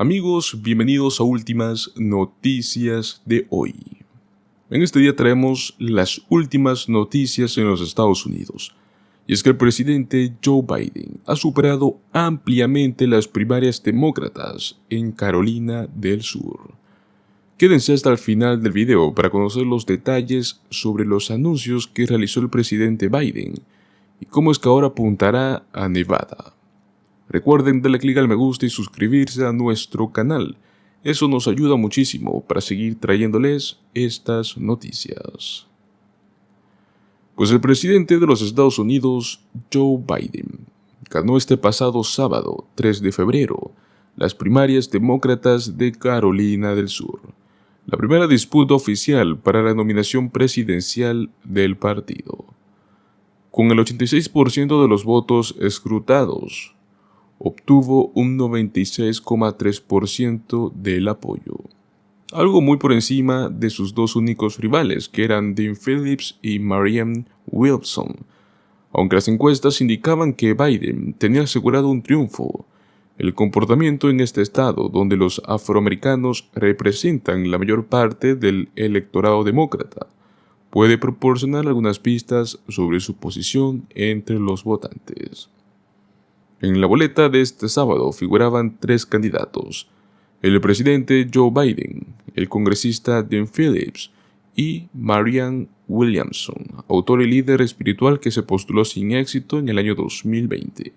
Amigos, bienvenidos a Últimas Noticias de hoy. En este día traemos las últimas noticias en los Estados Unidos. Y es que el presidente Joe Biden ha superado ampliamente las primarias demócratas en Carolina del Sur. Quédense hasta el final del video para conocer los detalles sobre los anuncios que realizó el presidente Biden y cómo es que ahora apuntará a Nevada. Recuerden darle clic al me gusta y suscribirse a nuestro canal. Eso nos ayuda muchísimo para seguir trayéndoles estas noticias. Pues el presidente de los Estados Unidos, Joe Biden, ganó este pasado sábado, 3 de febrero, las primarias demócratas de Carolina del Sur, la primera disputa oficial para la nominación presidencial del partido. Con el 86% de los votos escrutados, obtuvo un 96,3% del apoyo, algo muy por encima de sus dos únicos rivales, que eran Dean Phillips y Marianne Williamson. Aunque las encuestas indicaban que Biden tenía asegurado un triunfo, el comportamiento en este estado, donde los afroamericanos representan la mayor parte del electorado demócrata, puede proporcionar algunas pistas sobre su posición entre los votantes. En la boleta de este sábado figuraban 3 candidatos: el presidente Joe Biden, el congresista Dean Phillips y Marianne Williamson, autor y líder espiritual que se postuló sin éxito en el año 2020.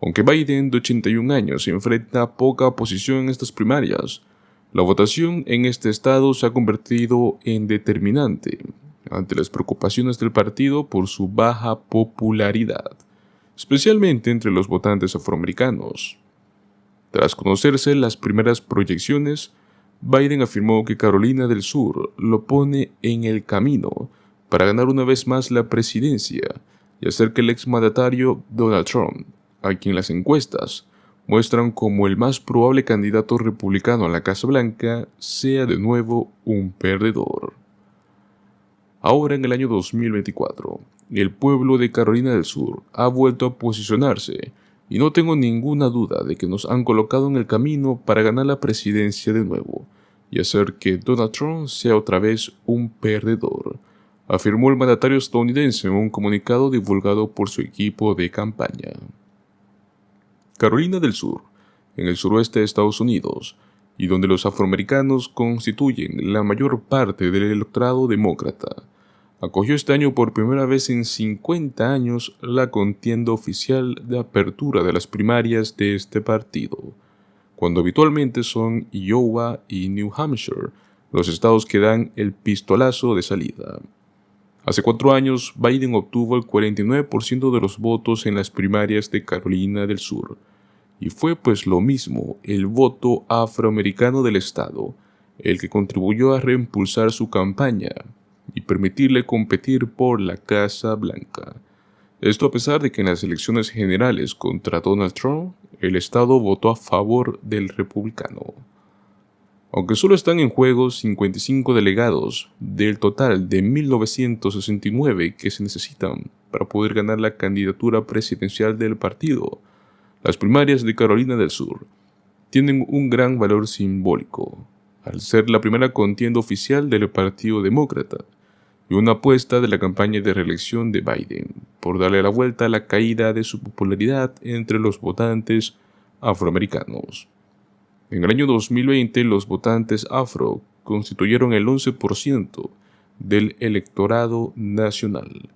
Aunque Biden, de 81 años, enfrenta poca oposición en estas primarias, la votación en este estado se ha convertido en determinante ante las preocupaciones del partido por su baja popularidad, especialmente entre los votantes afroamericanos. Tras conocerse las primeras proyecciones, Biden afirmó que Carolina del Sur lo pone en el camino para ganar una vez más la presidencia y hacer que el exmandatario Donald Trump, a quien las encuestas muestran como el más probable candidato republicano a la Casa Blanca, sea de nuevo un perdedor. Ahora, en el año 2024, el pueblo de Carolina del Sur ha vuelto a posicionarse y no tengo ninguna duda de que nos han colocado en el camino para ganar la presidencia de nuevo y hacer que Donald Trump sea otra vez un perdedor, afirmó el mandatario estadounidense en un comunicado divulgado por su equipo de campaña. Carolina del Sur, en el suroeste de Estados Unidos, y donde los afroamericanos constituyen la mayor parte del electorado demócrata, acogió este año por primera vez en 50 años la contienda oficial de apertura de las primarias de este partido, cuando habitualmente son Iowa y New Hampshire los estados que dan el pistolazo de salida. Hace 4 años, Biden obtuvo el 49% de los votos en las primarias de Carolina del Sur, y fue pues lo mismo el voto afroamericano del estado el que contribuyó a reimpulsar su campaña y permitirle competir por la Casa Blanca. Esto a pesar de que en las elecciones generales contra Donald Trump, el estado votó a favor del republicano. Aunque solo están en juego 55 delegados del total de 1969 que se necesitan para poder ganar la candidatura presidencial del partido, las primarias de Carolina del Sur tienen un gran valor simbólico, al ser la primera contienda oficial del Partido Demócrata y una apuesta de la campaña de reelección de Biden por darle la vuelta a la caída de su popularidad entre los votantes afroamericanos. En el año 2020, los votantes afro constituyeron el 11% del electorado nacional,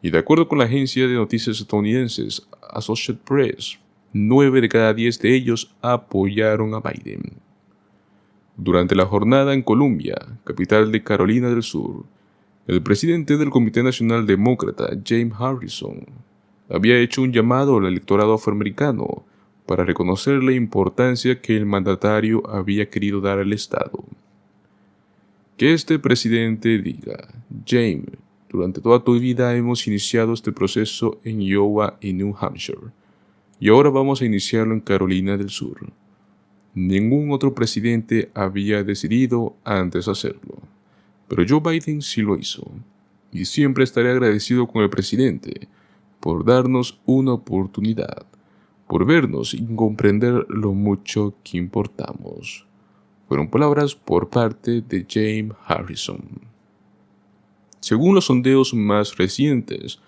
y de acuerdo con la agencia de noticias estadounidenses Associated Press, 9 de cada 10 de ellos apoyaron a Biden. Durante la jornada en Columbia, capital de Carolina del Sur, el presidente del Comité Nacional Demócrata, James Harrison, había hecho un llamado al electorado afroamericano para reconocer la importancia que el mandatario había querido dar al Estado. Que este presidente diga: James, durante toda tu vida hemos iniciado este proceso en Iowa y New Hampshire, y ahora vamos a iniciarlo en Carolina del Sur. Ningún otro presidente había decidido antes hacerlo, pero Joe Biden sí lo hizo, y siempre estaré agradecido con el presidente por darnos una oportunidad, por vernos y comprender lo mucho que importamos. Fueron palabras por parte de James Harrison. Según los sondeos más recientes,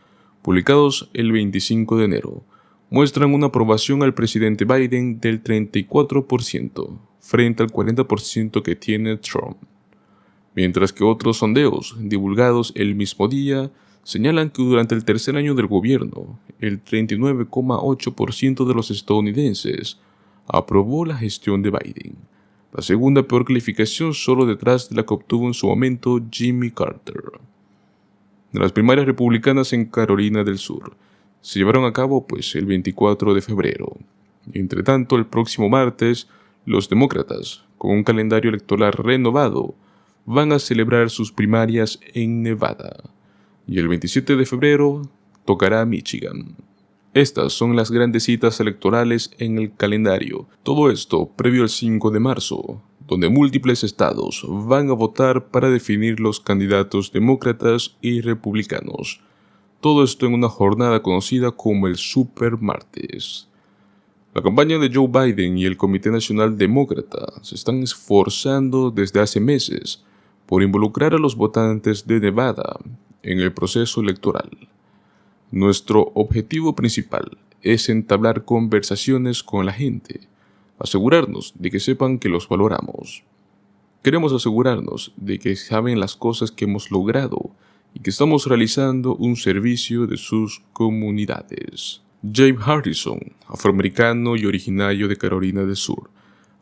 publicados el 25 de enero, muestran una aprobación al presidente Biden del 34% frente al 40% que tiene Trump, mientras que otros sondeos, divulgados el mismo día, señalan que durante el tercer año del gobierno, el 39,8% de los estadounidenses aprobó la gestión de Biden, la segunda peor calificación solo detrás de la que obtuvo en su momento Jimmy Carter. Las primarias republicanas en Carolina del Sur se llevaron a cabo el 24 de febrero. Entre tanto, el próximo martes, los demócratas, con un calendario electoral renovado, van a celebrar sus primarias en Nevada. Y el 27 de febrero tocará Michigan. Estas son las grandes citas electorales en el calendario. Todo esto previo al 5 de marzo, donde múltiples estados van a votar para definir los candidatos demócratas y republicanos. Todo esto en una jornada conocida como el Super Martes. La campaña de Joe Biden y el Comité Nacional Demócrata se están esforzando desde hace meses por involucrar a los votantes de Nevada en el proceso electoral. Nuestro objetivo principal es entablar conversaciones con la gente, asegurarnos de que sepan que los valoramos. Queremos asegurarnos de que saben las cosas que hemos logrado y que estamos realizando un servicio de sus comunidades. James Harrison, afroamericano y originario de Carolina del Sur,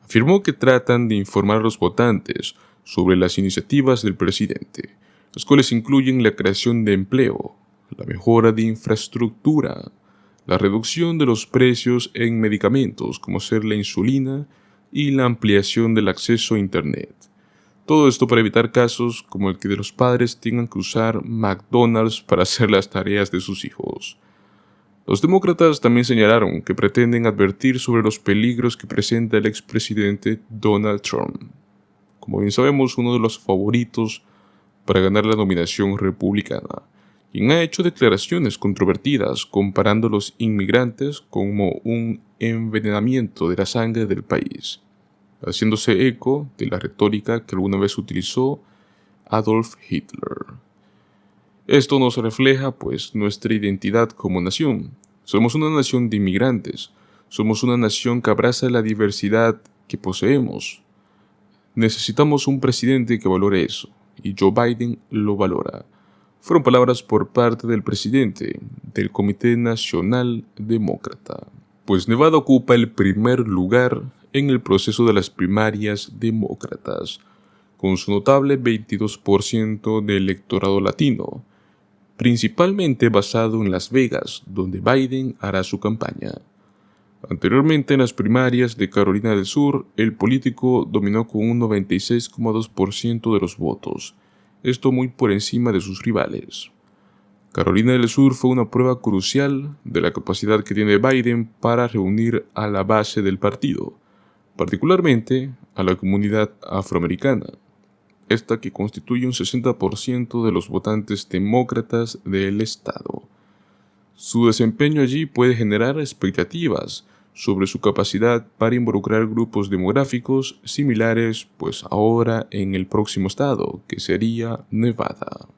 afirmó que tratan de informar a los votantes sobre las iniciativas del presidente, las cuales incluyen la creación de empleo, la mejora de infraestructura, la reducción de los precios en medicamentos como ser la insulina y la ampliación del acceso a Internet. Todo esto para evitar casos como el que de los padres tengan que usar McDonald's para hacer las tareas de sus hijos. Los demócratas también señalaron que pretenden advertir sobre los peligros que presenta el expresidente Donald Trump, como bien sabemos, uno de los favoritos para ganar la nominación republicana, quien ha hecho declaraciones controvertidas comparando a los inmigrantes como un envenenamiento de la sangre del país, haciéndose eco de la retórica que alguna vez utilizó Adolf Hitler. Esto nos refleja nuestra identidad como nación. Somos una nación de inmigrantes, somos una nación que abraza la diversidad que poseemos. Necesitamos un presidente que valore eso, y Joe Biden lo valora. Fueron palabras por parte del presidente del Comité Nacional Demócrata. Nevada ocupa el primer lugar en el proceso de las primarias demócratas, con su notable 22% de electorado latino, principalmente basado en Las Vegas, donde Biden hará su campaña. Anteriormente, en las primarias de Carolina del Sur, el político dominó con un 96,2% de los votos, esto muy por encima de sus rivales. Carolina del Sur fue una prueba crucial de la capacidad que tiene Biden para reunir a la base del partido, particularmente a la comunidad afroamericana, esta que constituye un 60% de los votantes demócratas del estado. Su desempeño allí puede generar expectativas sobre su capacidad para involucrar grupos demográficos similares ahora en el próximo estado, que sería Nevada.